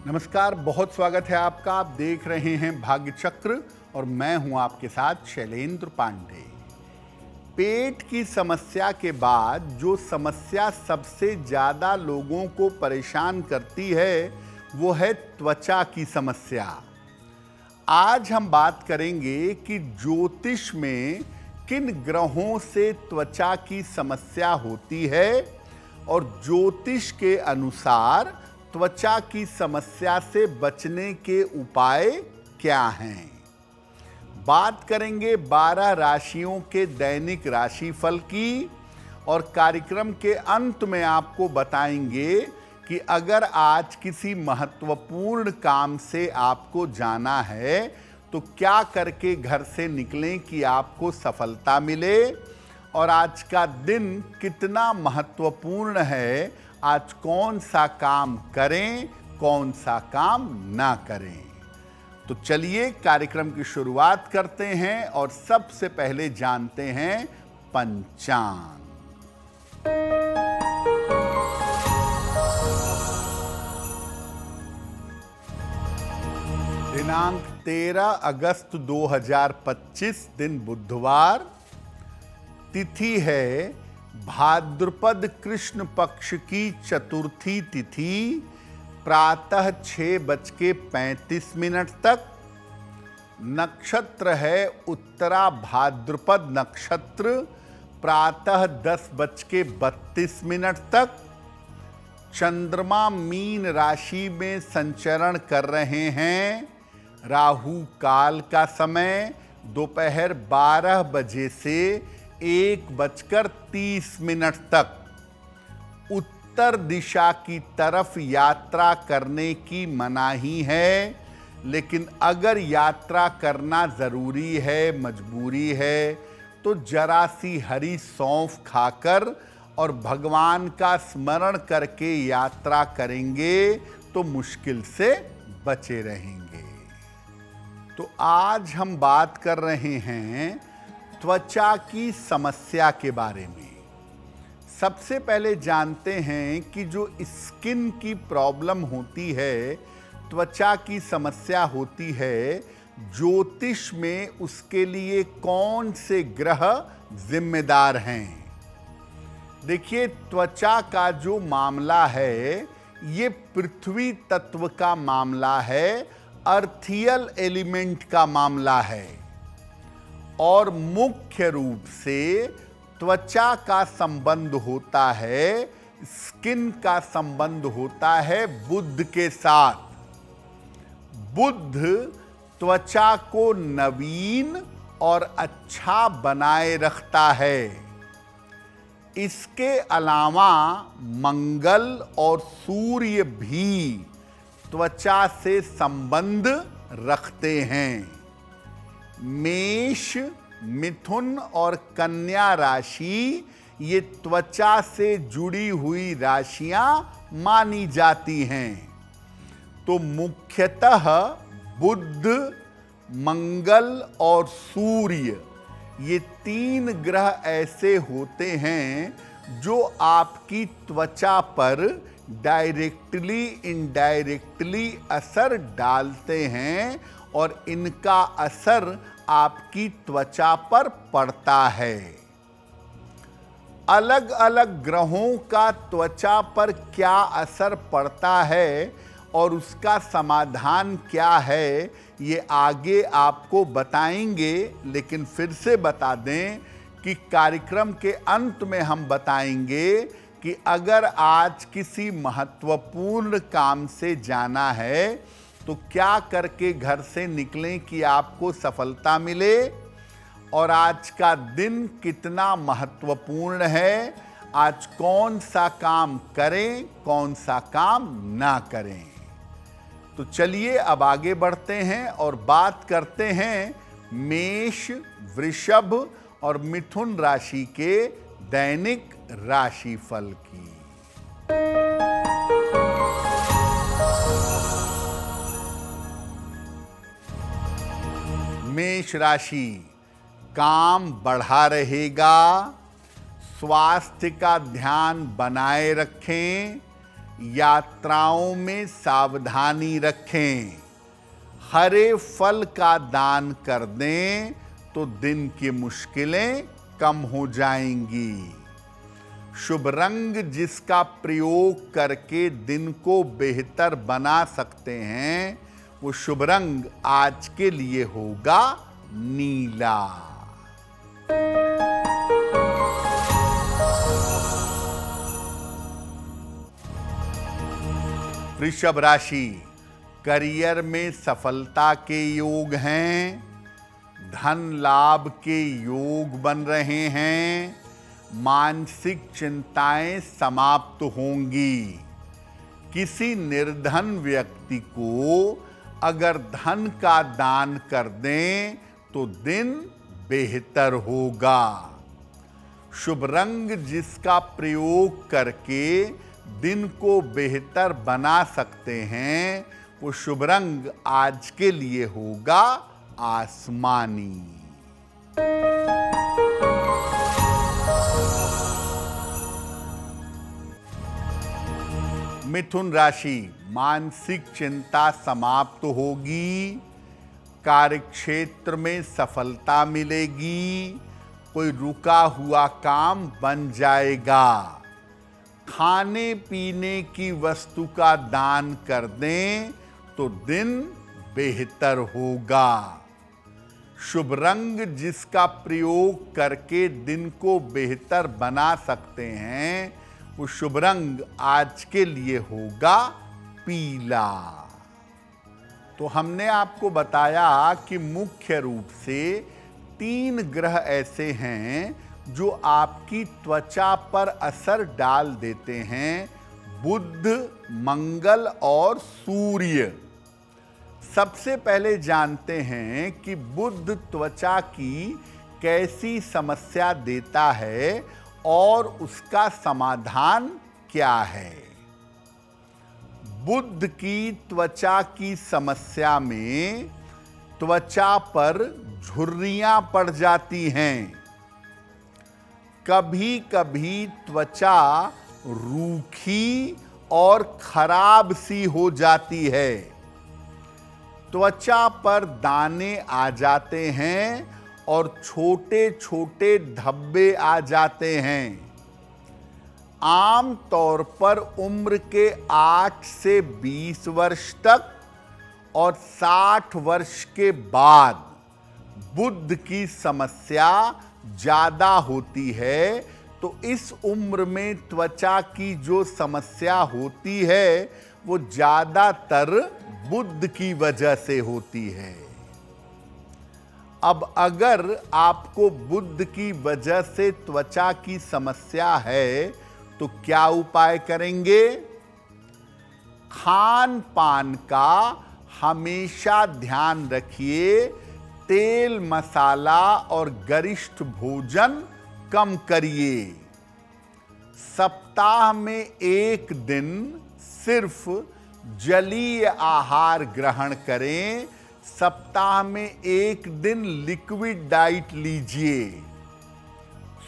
नमस्कार, बहुत स्वागत है आपका। आप देख रहे हैं भाग्य चक्र और मैं हूं आपके साथ शैलेंद्र पांडे। पेट की समस्या के बाद जो समस्या सबसे ज़्यादा लोगों को परेशान करती है वो है त्वचा की समस्या। आज हम बात करेंगे कि ज्योतिष में किन ग्रहों से त्वचा की समस्या होती है और ज्योतिष के अनुसार त्वचा की समस्या से बचने के उपाय क्या हैं। बात करेंगे 12 राशियों के दैनिक राशिफल की और कार्यक्रम के अंत में आपको बताएंगे कि अगर आज किसी महत्वपूर्ण काम से आपको जाना है तो क्या करके घर से निकलें कि आपको सफलता मिले और आज का दिन कितना महत्वपूर्ण है, आज कौन सा काम करें, कौन सा काम ना करें। तो चलिए कार्यक्रम की शुरुआत करते हैं और सबसे पहले जानते हैं पंचांग। दिनांक 13 अगस्त 2025 दिन बुधवार, तिथि है भाद्रपद कृष्ण पक्ष की चतुर्थी तिथि, प्रातः 6:35 तक। नक्षत्र है उत्तरा भाद्रपद नक्षत्र, प्रातः 10:32 तक। चंद्रमा मीन राशि में संचरण कर रहे हैं। राहु काल का समय दोपहर 12 बजे से 1:30 तक। उत्तर दिशा की तरफ यात्रा करने की मनाही है, लेकिन अगर यात्रा करना ज़रूरी है, मजबूरी है, तो जरा सी हरी सौंफ खाकर और भगवान का स्मरण करके यात्रा करेंगे तो मुश्किल से बचे रहेंगे। तो आज हम बात कर रहे हैं त्वचा की समस्या के बारे में। सबसे पहले जानते हैं कि जो स्किन की प्रॉब्लम होती है, त्वचा की समस्या होती है, ज्योतिष में उसके लिए कौन से ग्रह जिम्मेदार हैं। देखिए, त्वचा का जो मामला है ये पृथ्वी तत्व का मामला है, अर्थियल एलिमेंट का मामला है और मुख्य रूप से त्वचा का संबंध होता है, स्किन का संबंध होता है बुध के साथ। बुध त्वचा को नवीन और अच्छा बनाए रखता है। इसके अलावा मंगल और सूर्य भी त्वचा से संबंध रखते हैं। मेष, मिथुन और कन्या राशि ये त्वचा से जुड़ी हुई राशियां मानी जाती हैं। तो मुख्यतः बुध, मंगल और सूर्य ये 3 ग्रह ऐसे होते हैं जो आपकी त्वचा पर डायरेक्टली इनडायरेक्टली असर डालते हैं और इनका असर आपकी त्वचा पर पड़ता है। अलग अलग ग्रहों का त्वचा पर क्या असर पड़ता है और उसका समाधान क्या है ये आगे आपको बताएंगे, लेकिन फिर से बता दें कि कार्यक्रम के अंत में हम बताएंगे कि अगर आज किसी महत्वपूर्ण काम से जाना है तो क्या करके घर से निकलें कि आपको सफलता मिले और आज का दिन कितना महत्वपूर्ण है, आज कौन सा काम करें, कौन सा काम ना करें। तो चलिए अब आगे बढ़ते हैं और बात करते हैं मेष, वृषभ और मिथुन राशि के दैनिक राशिफल की। मेष राशि, काम बढ़ा रहेगा, स्वास्थ्य का ध्यान बनाए रखें। यात्राओं में सावधानी रखें। हरे फल का दान कर दें तो दिन की मुश्किलें कम हो जाएंगी। शुभ रंग जिसका प्रयोग करके दिन को बेहतर बना सकते हैं, वो शुभ रंग आज के लिए होगा नीला। वृषभ राशि, करियर में सफलता के योग हैं, धन लाभ के योग बन रहे हैं, मानसिक चिंताएं समाप्त होंगी। किसी निर्धन व्यक्ति को अगर धन का दान कर दें तो दिन बेहतर होगा। शुभ रंग जिसका प्रयोग करके दिन को बेहतर बना सकते हैं, वो शुभ रंग आज के लिए होगा आसमानी। मिथुन राशि, मानसिक चिंता समाप्त होगी, कार्यक्षेत्र में सफलता मिलेगी, कोई रुका हुआ काम बन जाएगा। खाने पीने की वस्तु का दान कर दें तो दिन बेहतर होगा। शुभ रंग जिसका प्रयोग करके दिन को बेहतर बना सकते हैं, वो शुभ रंग आज के लिए होगा पीला। तो हमने आपको बताया कि मुख्य रूप से 3 ग्रह ऐसे हैं जो आपकी त्वचा पर असर डाल देते हैं, बुध, मंगल और सूर्य। सबसे पहले जानते हैं कि बुध त्वचा की कैसी समस्या देता है और उसका समाधान क्या है। बुध की त्वचा की समस्या में त्वचा पर झुर्रियां पड़ जाती हैं, कभी कभी त्वचा रूखी और खराब सी हो जाती है, त्वचा पर दाने आ जाते हैं और छोटे छोटे धब्बे आ जाते हैं। आम तौर पर उम्र के 8 से 20 वर्ष तक और 60 वर्ष के बाद बुध की समस्या ज्यादा होती है। तो इस उम्र में त्वचा की जो समस्या होती है वो ज्यादातर बुध की वजह से होती है। अब अगर आपको बुध की वजह से त्वचा की समस्या है तो क्या उपाय करेंगे? खान पान का हमेशा ध्यान रखिए, तेल मसाला और गरिष्ठ भोजन कम करिए। सप्ताह में 1 दिन सिर्फ जलीय आहार ग्रहण करें, सप्ताह में 1 दिन लिक्विड डाइट लीजिए।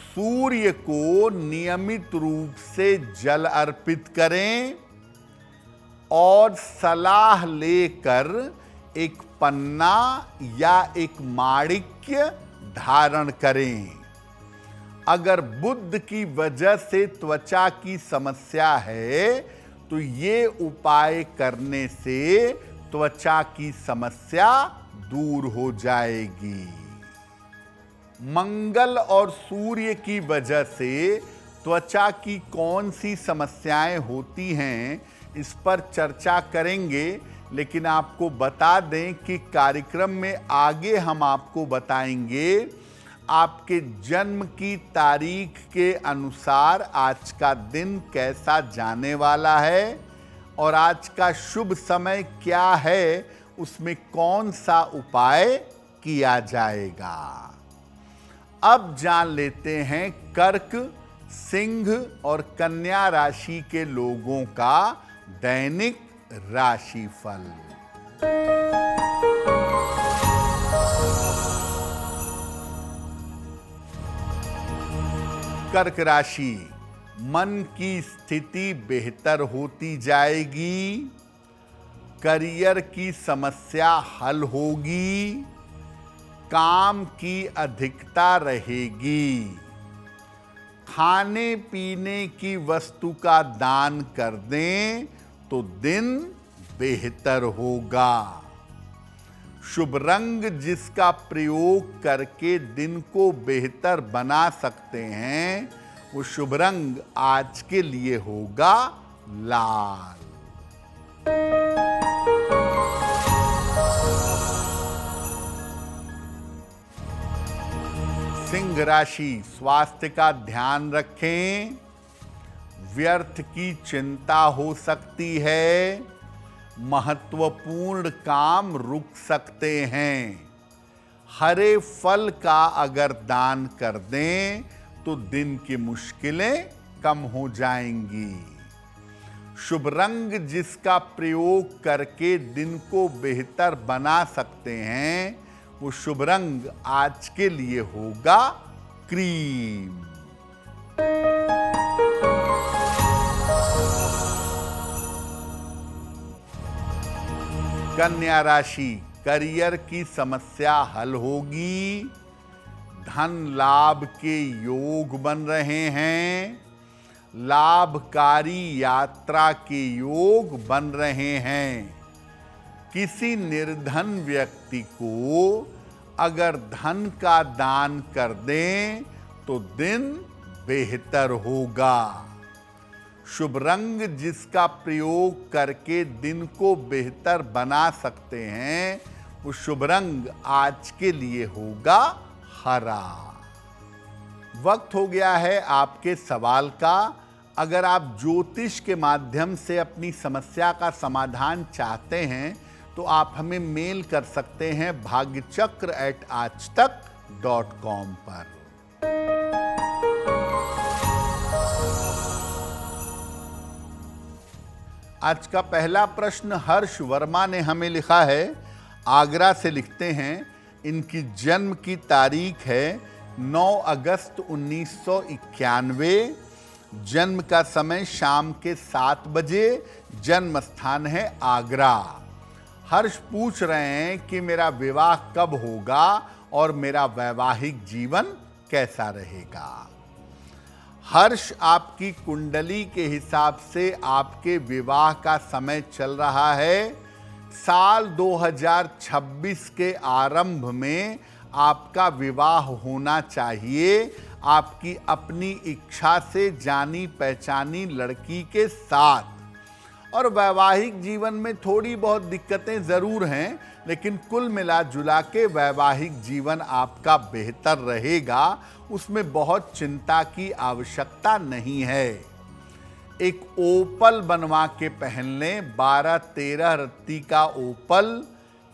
सूर्य को नियमित रूप से जल अर्पित करें और सलाह लेकर एक पन्ना या एक माणिक्य धारण करें। अगर बुध की वजह से त्वचा की समस्या है तो ये उपाय करने से त्वचा की समस्या दूर हो जाएगी। मंगल और सूर्य की वजह से त्वचा की कौन सी समस्याएं होती हैं, इस पर चर्चा करेंगे, लेकिन आपको बता दें कि कार्यक्रम में आगे हम आपको बताएंगे आपके जन्म की तारीख के अनुसार आज का दिन कैसा जाने वाला है और आज का शुभ समय क्या है, उसमें कौन सा उपाय किया जाएगा। अब जान लेते हैं कर्क, सिंह और कन्या राशि के लोगों का दैनिक राशिफल। कर्क राशि, मन की स्थिति बेहतर होती जाएगी, करियर की समस्या हल होगी, काम की अधिकता रहेगी। खाने पीने की वस्तु का दान कर दें तो दिन बेहतर होगा। शुभ रंग जिसका प्रयोग करके दिन को बेहतर बना सकते हैं, वो शुभ रंग आज के लिए होगा लाल। सिंह राशि, स्वास्थ्य का ध्यान रखें। व्यर्थ की चिंता हो सकती है। महत्वपूर्ण काम रुक सकते हैं। हरे फल का अगर दान कर दें तो दिन की मुश्किलें कम हो जाएंगी। शुभ रंग जिसका प्रयोग करके दिन को बेहतर बना सकते हैं, वो शुभ रंग आज के लिए होगा क्रीम। कन्या राशि, करियर की समस्या हल होगी। धन लाभ के योग बन रहे हैं। लाभकारी यात्रा के योग बन रहे हैं। किसी निर्धन व्यक्ति को अगर धन का दान कर दें तो दिन बेहतर होगा। शुभ रंग जिसका प्रयोग करके दिन को बेहतर बना सकते हैं, वो शुभ रंग आज के लिए होगा हरा। वक्त हो गया है आपके सवाल का। अगर आप ज्योतिष के माध्यम से अपनी समस्या का समाधान चाहते हैं तो आप हमें मेल कर सकते हैं bhagyachakra@aajtak.com पर। आज का पहला प्रश्न हर्ष वर्मा ने हमें लिखा है, आगरा से लिखते हैं। इनकी जन्म की तारीख है 9 अगस्त 1991। जन्म का समय शाम के 7 बजे। जन्म स्थान है आगरा। हर्ष पूछ रहे हैं कि मेरा विवाह कब होगा और मेरा वैवाहिक जीवन कैसा रहेगा। हर्ष, आपकी कुंडली के हिसाब से आपके विवाह का समय चल रहा है। साल 2026 के आरंभ में आपका विवाह होना चाहिए, आपकी अपनी इच्छा से जानी पहचानी लड़की के साथ। और वैवाहिक जीवन में थोड़ी बहुत दिक्कतें ज़रूर हैं, लेकिन कुल मिला जुला के वैवाहिक जीवन आपका बेहतर रहेगा। उसमें बहुत चिंता की आवश्यकता नहीं है। एक ओपल बनवा के पहन लें, 12-13 रत्ती का ओपल,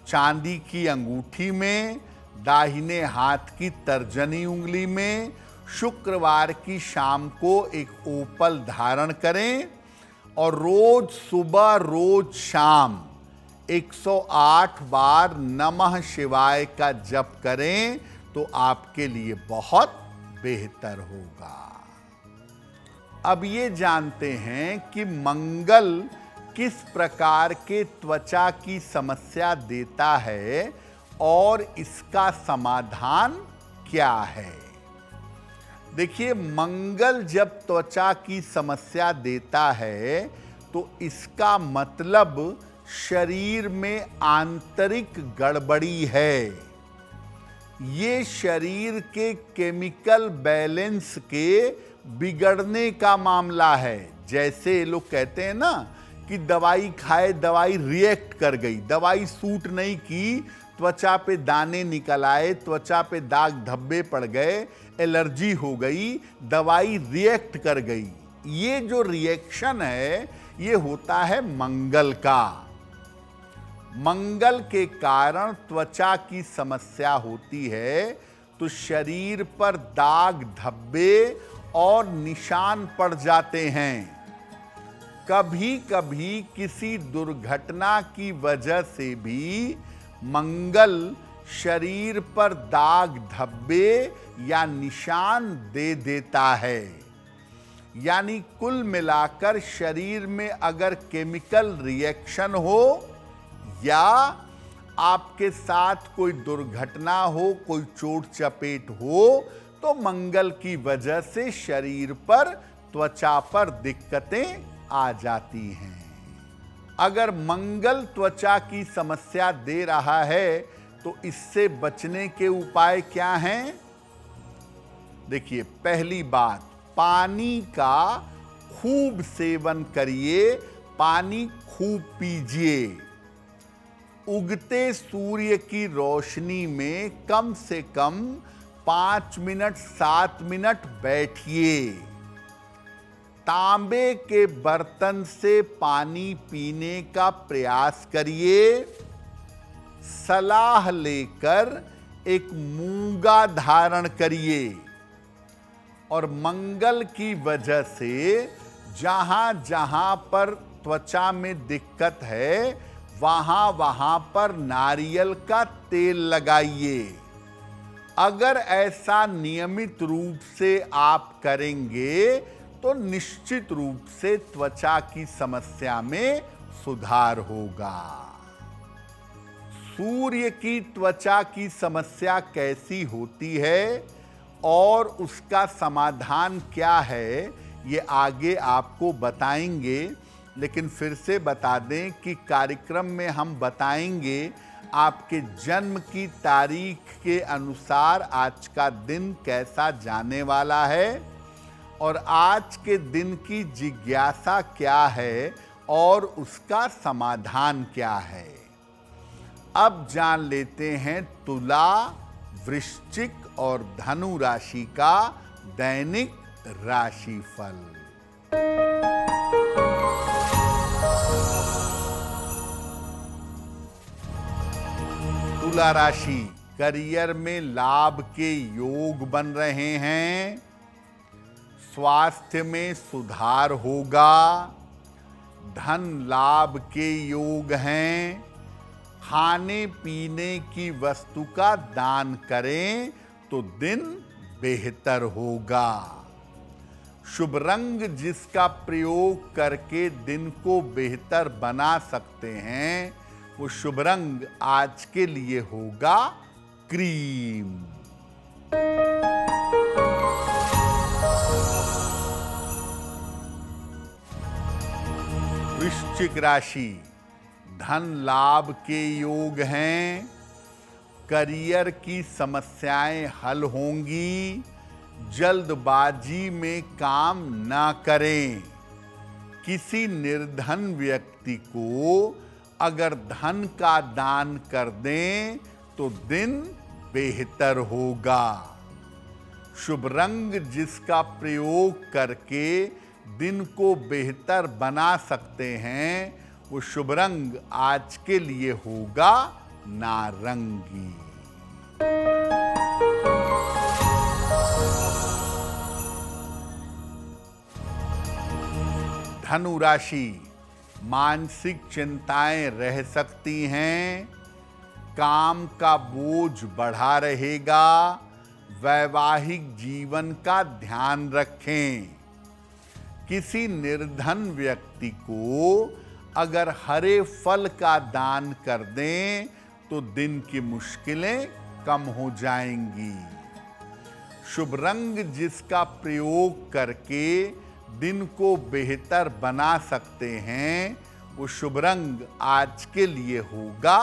चांदी की अंगूठी में, दाहिने हाथ की तर्जनी उंगली में। शुक्रवार की शाम को एक ओपल धारण करें और रोज सुबह रोज शाम 108 बार नमः शिवाय का जप करें तो आपके लिए बहुत बेहतर होगा। अब ये जानते हैं कि मंगल किस प्रकार के त्वचा की समस्या देता है और इसका समाधान क्या है। देखिए, मंगल जब त्वचा की समस्या देता है तो इसका मतलब शरीर में आंतरिक गड़बड़ी है। ये शरीर के केमिकल बैलेंस के बिगड़ने का मामला है। जैसे लोग कहते हैं ना कि दवाई खाए, दवाई रिएक्ट कर गई, दवाई सूट नहीं की, त्वचा पे दाने निकल आए, त्वचा पे दाग धब्बे पड़ गए, एलर्जी हो गई, दवाई रिएक्ट कर गई। ये जो रिएक्शन है ये होता है मंगल का। मंगल के कारण त्वचा की समस्या होती है तो शरीर पर दाग धब्बे और निशान पड़ जाते हैं। कभी कभी किसी दुर्घटना की वजह से भी मंगल शरीर पर दाग धब्बे या निशान दे देता है। यानी कुल मिलाकर शरीर में अगर केमिकल रिएक्शन हो या आपके साथ कोई दुर्घटना हो, कोई चोट चपेट हो, तो मंगल की वजह से शरीर पर, त्वचा पर दिक्कतें आ जाती हैं। अगर मंगल त्वचा की समस्या दे रहा है तो इससे बचने के उपाय क्या हैं? देखिए, पहली बात, पानी का खूब सेवन करिए, पानी खूब पीजिए। उगते सूर्य की रोशनी में कम से कम 5 मिनट 7 मिनट बैठिए। तांबे के बर्तन से पानी पीने का प्रयास करिए। सलाह लेकर एक मूंगा धारण करिए और मंगल की वजह से जहां जहां पर त्वचा में दिक्कत है वहां वहां पर नारियल का तेल लगाइए। अगर ऐसा नियमित रूप से आप करेंगे तो निश्चित रूप से त्वचा की समस्या में सुधार होगा। सूर्य की त्वचा की समस्या कैसी होती है और उसका समाधान क्या है, ये आगे आपको बताएंगे। लेकिन फिर से बता दें कि कार्यक्रम में हम बताएंगे आपके जन्म की तारीख के अनुसार आज का दिन कैसा जाने वाला है और आज के दिन की जिज्ञासा क्या है और उसका समाधान क्या है। अब जान लेते हैं तुला, वृश्चिक और धनु राशि का दैनिक राशिफल। तुला राशि, करियर में लाभ के योग बन रहे हैं, स्वास्थ्य में सुधार होगा, धन लाभ के योग हैं, खाने पीने की वस्तु का दान करें तो दिन बेहतर होगा। शुभ रंग जिसका प्रयोग करके दिन को बेहतर बना सकते हैं वो शुभ रंग आज के लिए होगा क्रीम। वृश्चिक राशि, धन लाभ के योग हैं, करियर की समस्याएं हल होंगी, जल्दबाजी में काम ना करें। किसी निर्धन व्यक्ति को अगर धन का दान कर दें तो दिन बेहतर होगा। शुभ रंग जिसका प्रयोग करके दिन को बेहतर बना सकते हैं वो शुभ रंग आज के लिए होगा नारंगी। धनु राशि, मानसिक चिंताएं रह सकती हैं, काम का बोझ बढ़ा रहेगा, वैवाहिक जीवन का ध्यान रखें। किसी निर्धन व्यक्ति को अगर हरे फल का दान कर दें तो दिन की मुश्किलें कम हो जाएंगी। शुभ रंग जिसका प्रयोग करके दिन को बेहतर बना सकते हैं वो शुभ रंग आज के लिए होगा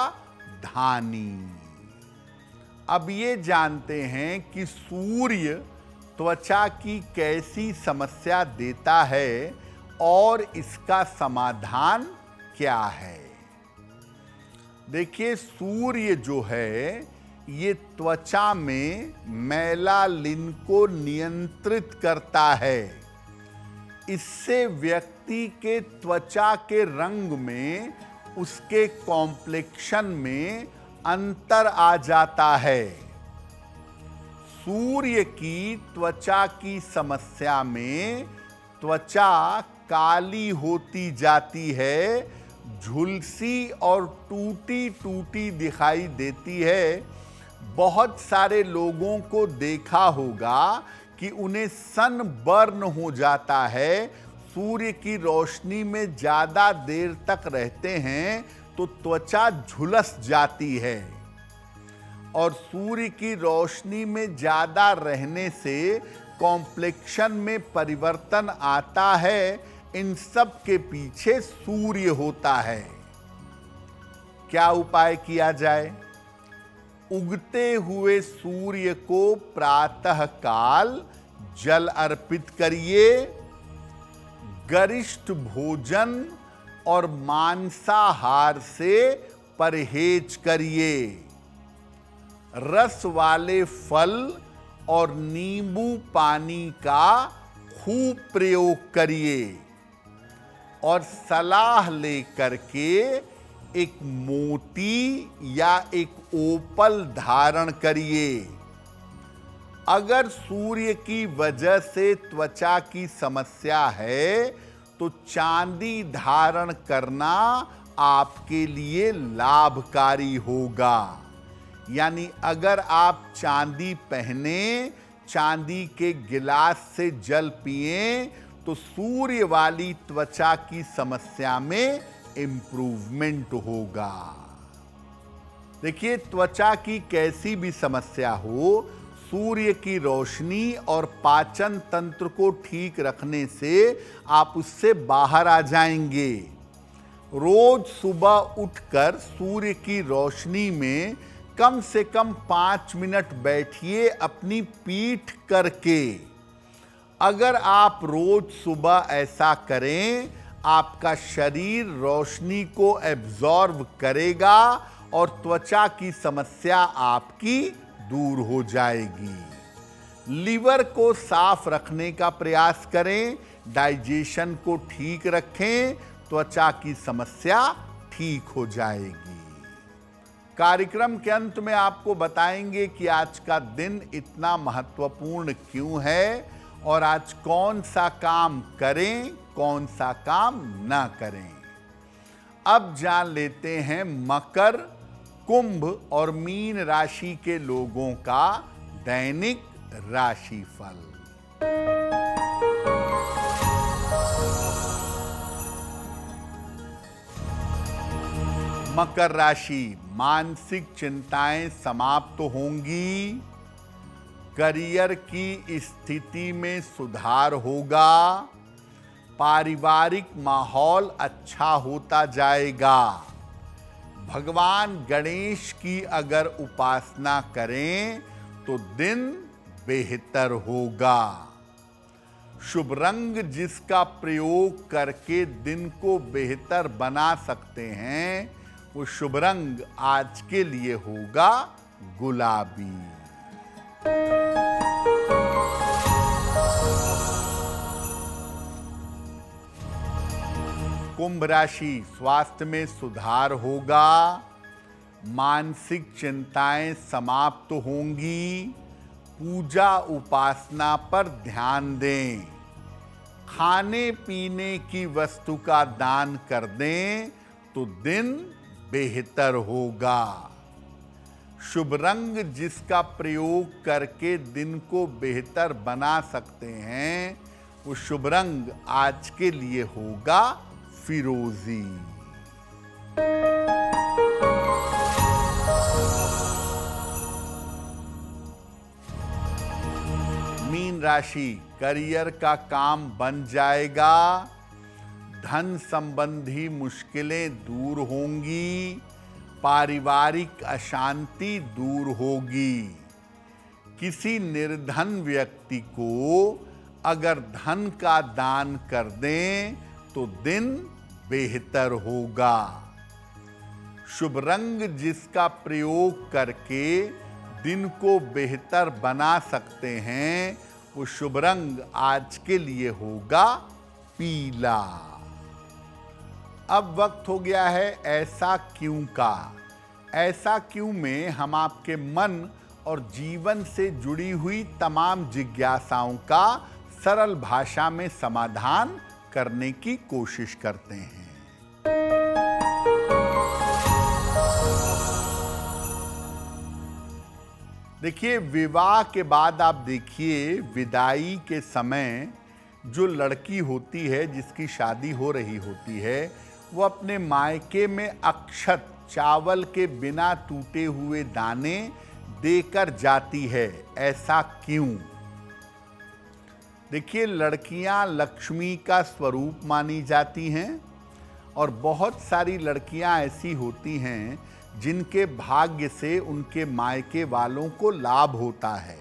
धानी। अब ये जानते हैं कि सूर्य त्वचा की कैसी समस्या देता है और इसका समाधान क्या है। देखिए, सूर्य जो है ये त्वचा में मेलानिन को नियंत्रित करता है। इससे व्यक्ति के त्वचा के रंग में, उसके कॉम्प्लेक्शन में अंतर आ जाता है। सूर्य की त्वचा की समस्या में त्वचा काली होती जाती है, झुलसी और टूटी टूटी दिखाई देती है। बहुत सारे लोगों को देखा होगा कि उन्हें सनबर्न हो जाता है, सूर्य की रोशनी में ज्यादा देर तक रहते हैं तो त्वचा झुलस जाती है, और सूर्य की रोशनी में ज्यादा रहने से कॉम्प्लेक्शन में परिवर्तन आता है। इन सब के पीछे सूर्य होता है। क्या उपाय किया जाए? उगते हुए सूर्य को प्रातः काल जल अर्पित करिए, गरिष्ठ भोजन और मांसाहार से परहेज करिए, रस वाले फल और नींबू पानी का खूब प्रयोग करिए, और सलाह लेकर के एक मोती या एक ओपल धारण करिए। अगर सूर्य की वजह से त्वचा की समस्या है तो चांदी धारण करना आपके लिए लाभकारी होगा। यानी अगर आप चांदी पहने, चांदी के गिलास से जल पिएं, तो सूर्य वाली त्वचा की समस्या में इंप्रूवमेंट होगा। देखिए, त्वचा की कैसी भी समस्या हो, सूर्य की रोशनी और पाचन तंत्र को ठीक रखने से आप उससे बाहर आ जाएंगे। रोज सुबह उठकर सूर्य की रोशनी में कम से कम 5 मिनट बैठिए अपनी पीठ करके। अगर आप रोज सुबह ऐसा करें, आपका शरीर रोशनी को एब्जॉर्ब करेगा और त्वचा की समस्या आपकी दूर हो जाएगी। लीवर को साफ रखने का प्रयास करें, डाइजेशन को ठीक रखें, त्वचा की समस्या ठीक हो जाएगी। कार्यक्रम के अंत में आपको बताएंगे कि आज का दिन इतना महत्वपूर्ण क्यों है और आज कौन सा काम करें, कौन सा काम ना करें। अब जान लेते हैं मकर, कुंभ और मीन राशि के लोगों का दैनिक राशिफल। मकर राशि, मानसिक चिंताएं समाप्त होंगी, करियर की स्थिति में सुधार होगा, पारिवारिक माहौल अच्छा होता जाएगा। भगवान गणेश की अगर उपासना करें तो दिन बेहतर होगा। शुभ रंग जिसका प्रयोग करके दिन को बेहतर बना सकते हैं, वो शुभ रंग आज के लिए होगा गुलाबी। कुंभ राशि, स्वास्थ्य में सुधार होगा, मानसिक चिंताएं समाप्त होंगी, पूजा उपासना पर ध्यान दें, खाने पीने की वस्तु का दान कर दें तो दिन बेहतर होगा। शुभ रंग जिसका प्रयोग करके दिन को बेहतर बना सकते हैं, वो शुभ रंग आज के लिए होगा फिरोजी। मीन राशि, करियर का काम बन जाएगा, धन संबंधी मुश्किलें दूर होंगी, पारिवारिक अशांति दूर होगी। किसी निर्धन व्यक्ति को अगर धन का दान कर दें तो दिन बेहतर होगा। शुभ रंग जिसका प्रयोग करके दिन को बेहतर बना सकते हैं, वो शुभ रंग आज के लिए होगा पीला। अब वक्त हो गया है ऐसा क्यों का। ऐसा क्यों में हम आपके मन और जीवन से जुड़ी हुई तमाम जिज्ञासाओं का सरल भाषा में समाधान करने की कोशिश करते हैं। देखिए, विवाह के बाद आप देखिए विदाई के समय जो लड़की होती है जिसकी शादी हो रही होती है, वो अपने मायके में अक्षत चावल के बिना टूटे हुए दाने देकर जाती है। ऐसा क्यों? देखिए, लड़कियां लक्ष्मी का स्वरूप मानी जाती हैं और बहुत सारी लड़कियां ऐसी होती हैं जिनके भाग्य से उनके मायके वालों को लाभ होता है।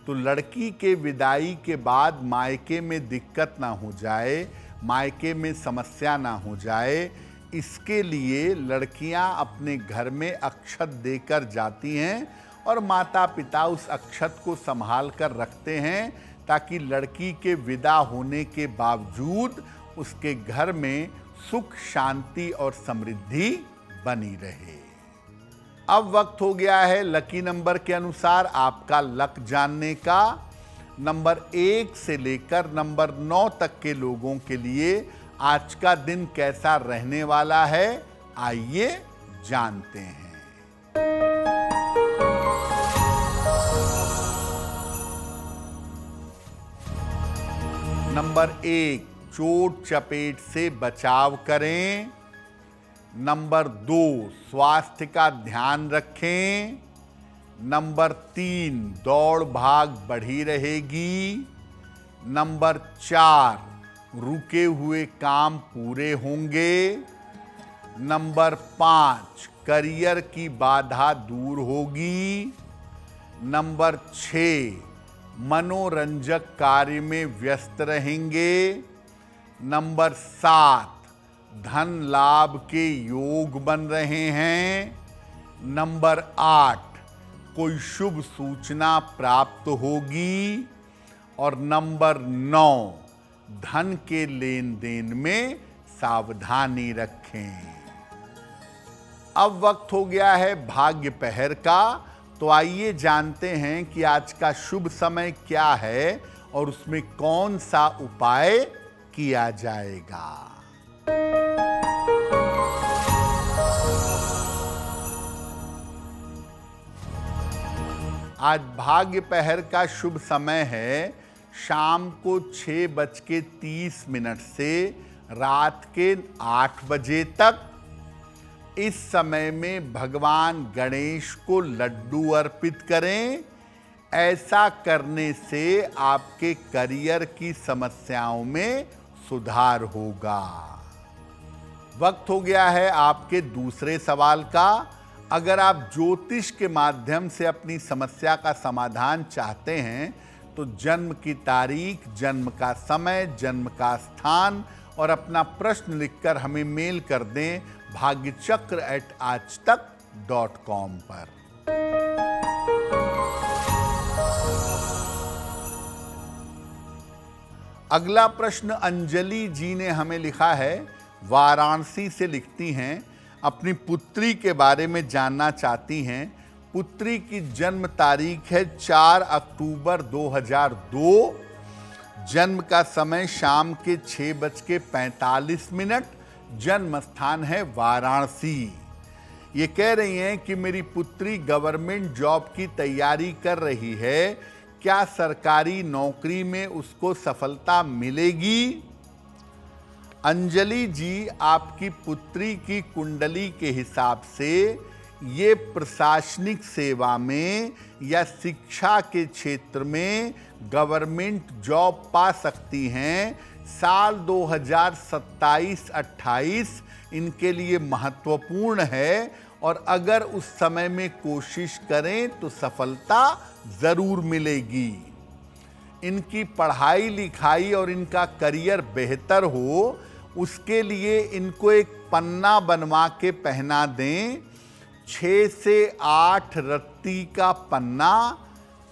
तो लड़की के विदाई के बाद मायके में दिक्कत ना हो जाए, मायके में समस्या ना हो जाए, इसके लिए लड़कियां अपने घर में अक्षत देकर जाती हैं और माता पिता उस अक्षत को संभाल कर रखते हैं ताकि लड़की के विदा होने के बावजूद उसके घर में सुख, शांति और समृद्धि बनी रहे। अब वक्त हो गया है लकी नंबर के अनुसार आपका लक जानने का। नंबर 1 से लेकर नंबर 9 तक के लोगों के लिए आज का दिन कैसा रहने वाला है, आइए जानते हैं। नंबर 1, चोट चपेट से बचाव करें। नंबर 2, स्वास्थ्य का ध्यान रखें। नंबर 3, दौड़ भाग बढ़ी रहेगी। नंबर 4, रुके हुए काम पूरे होंगे। नंबर 5, करियर की बाधा दूर होगी। नंबर 6, मनोरंजक कार्य में व्यस्त रहेंगे। नंबर 7, धन लाभ के योग बन रहे हैं। नंबर 8, कोई शुभ सूचना प्राप्त होगी। और नंबर 9, धन के लेन देन में सावधानी रखें। अब वक्त हो गया है भाग्य पहर का, तो आइए जानते हैं कि आज का शुभ समय क्या है और उसमें कौन सा उपाय किया जाएगा। आज भाग्य पहर का शुभ समय है शाम को 6:30 से रात के 8 बजे तक। इस समय में भगवान गणेश को लड्डू अर्पित करें। ऐसा करने से आपके करियर की समस्याओं में सुधार होगा। वक्त हो गया है आपके दूसरे सवाल का। अगर आप ज्योतिष के माध्यम से अपनी समस्या का समाधान चाहते हैं तो जन्म की तारीख, जन्म का समय, जन्म का स्थान और अपना प्रश्न लिखकर हमें मेल कर दें bhagyachakra@aajtak.com पर। अगला प्रश्न अंजलि जी ने हमें लिखा है, वाराणसी से लिखती हैं, अपनी पुत्री के बारे में जानना चाहती हैं। पुत्री की जन्म तारीख है 4 अक्टूबर 2002। जन्म का समय शाम के 6:45। जन्म स्थान है वाराणसी। ये कह रही हैं कि मेरी पुत्री गवर्नमेंट जॉब की तैयारी कर रही है, क्या सरकारी नौकरी में उसको सफलता मिलेगी? अंजलि जी, आपकी पुत्री की कुंडली के हिसाब से ये प्रशासनिक सेवा में या शिक्षा के क्षेत्र में गवर्नमेंट जॉब पा सकती हैं। साल 2027-28 इनके लिए महत्वपूर्ण है और अगर उस समय में कोशिश करें तो सफलता जरूर मिलेगी। इनकी पढ़ाई लिखाई और इनका करियर बेहतर हो, उसके लिए इनको एक पन्ना बनवा के पहना दें। 6 से 8 रत्ती का पन्ना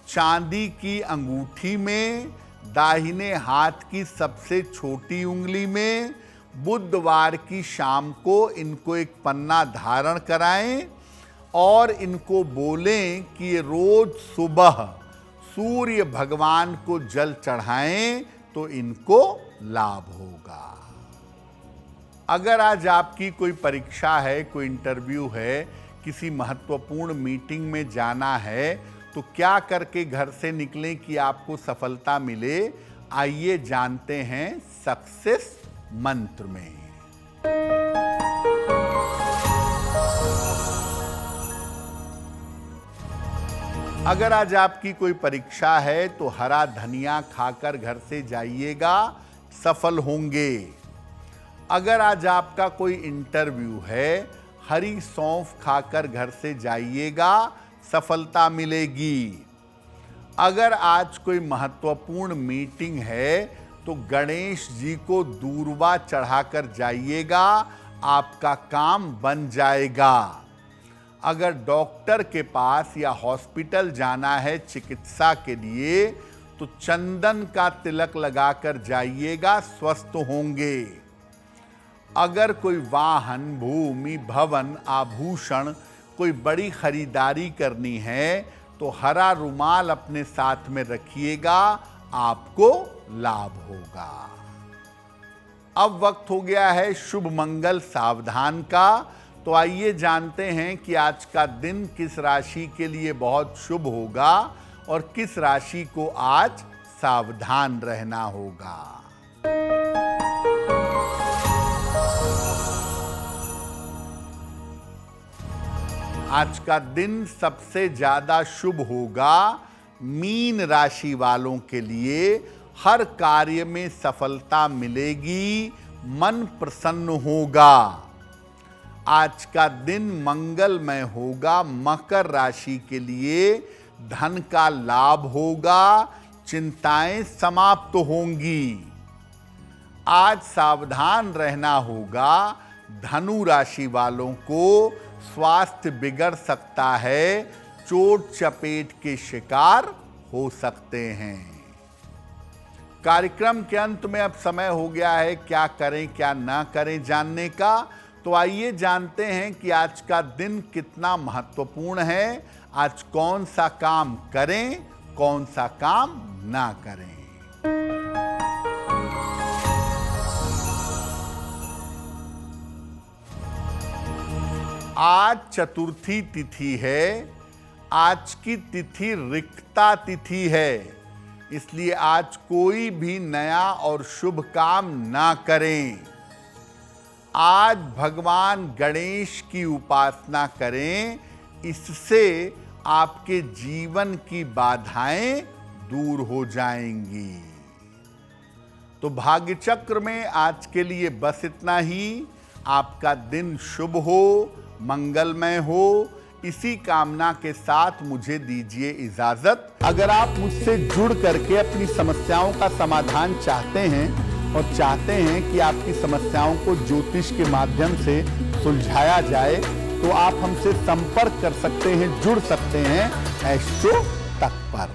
चांदी की अंगूठी में, दाहिने हाथ की सबसे छोटी उंगली में। बुधवार की शाम को इनको एक पन्ना धारण कराएं और इनको बोलें कि ये रोज सुबह सूर्य भगवान को जल चढ़ाएं तो इनको लाभ होगा। अगर आज आपकी कोई परीक्षा है, कोई इंटरव्यू है, किसी महत्वपूर्ण मीटिंग में जाना है, तो क्या करके घर से निकलें कि आपको सफलता मिले? आइए जानते हैं सक्सेस मंत्र में। अगर आज आपकी कोई परीक्षा है तो हरा धनिया खाकर घर से जाइएगा, सफल होंगे। अगर आज आपका कोई इंटरव्यू है, हरी सौंफ खाकर घर से जाइएगा, सफलता मिलेगी। अगर आज कोई महत्वपूर्ण मीटिंग है तो गणेश जी को दूर्वा चढ़ाकर जाइएगा, आपका काम बन जाएगा। अगर डॉक्टर के पास या हॉस्पिटल जाना है चिकित्सा के लिए तो चंदन का तिलक लगाकर जाइएगा, स्वस्थ होंगे। अगर कोई वाहन, भूमि, भवन, आभूषण, कोई बड़ी खरीदारी करनी है तो हरा रुमाल अपने साथ में रखिएगा, आपको लाभ होगा। अब वक्त हो गया है शुभ मंगल सावधान का। तो आइए जानते हैं कि आज का दिन किस राशि के लिए बहुत शुभ होगा और किस राशि को आज सावधान रहना होगा। आज का दिन सबसे ज्यादा शुभ होगा मीन राशि वालों के लिए। हर कार्य में सफलता मिलेगी, मन प्रसन्न होगा। आज का दिन मंगलमय होगा मकर राशि के लिए। धन का लाभ होगा, चिंताएं समाप्त होंगी। आज सावधान रहना होगा धनु राशि वालों को। स्वास्थ्य बिगड़ सकता है, चोट चपेट के शिकार हो सकते हैं। कार्यक्रम के अंत में अब समय हो गया है क्या करें क्या ना करें जानने का। तो आइए जानते हैं कि आज का दिन कितना महत्वपूर्ण है। आज कौन सा काम करें, कौन सा काम ना करें। आज चतुर्थी तिथि है। आज की तिथि रिक्ता तिथि है, इसलिए आज कोई भी नया और शुभ काम ना करें। आज भगवान गणेश की उपासना करें, इससे आपके जीवन की बाधाएं दूर हो जाएंगी। तो भाग्य चक्र में आज के लिए बस इतना ही। आपका दिन शुभ हो, मंगलमय हो, इसी कामना के साथ मुझे दीजिए इजाजत। अगर आप मुझसे जुड़ करके अपनी समस्याओं का समाधान चाहते हैं और चाहते हैं कि आपकी समस्याओं को ज्योतिष के माध्यम से सुलझाया जाए तो आप हमसे संपर्क कर सकते हैं, जुड़ सकते हैं एस्ट्रो तक पर।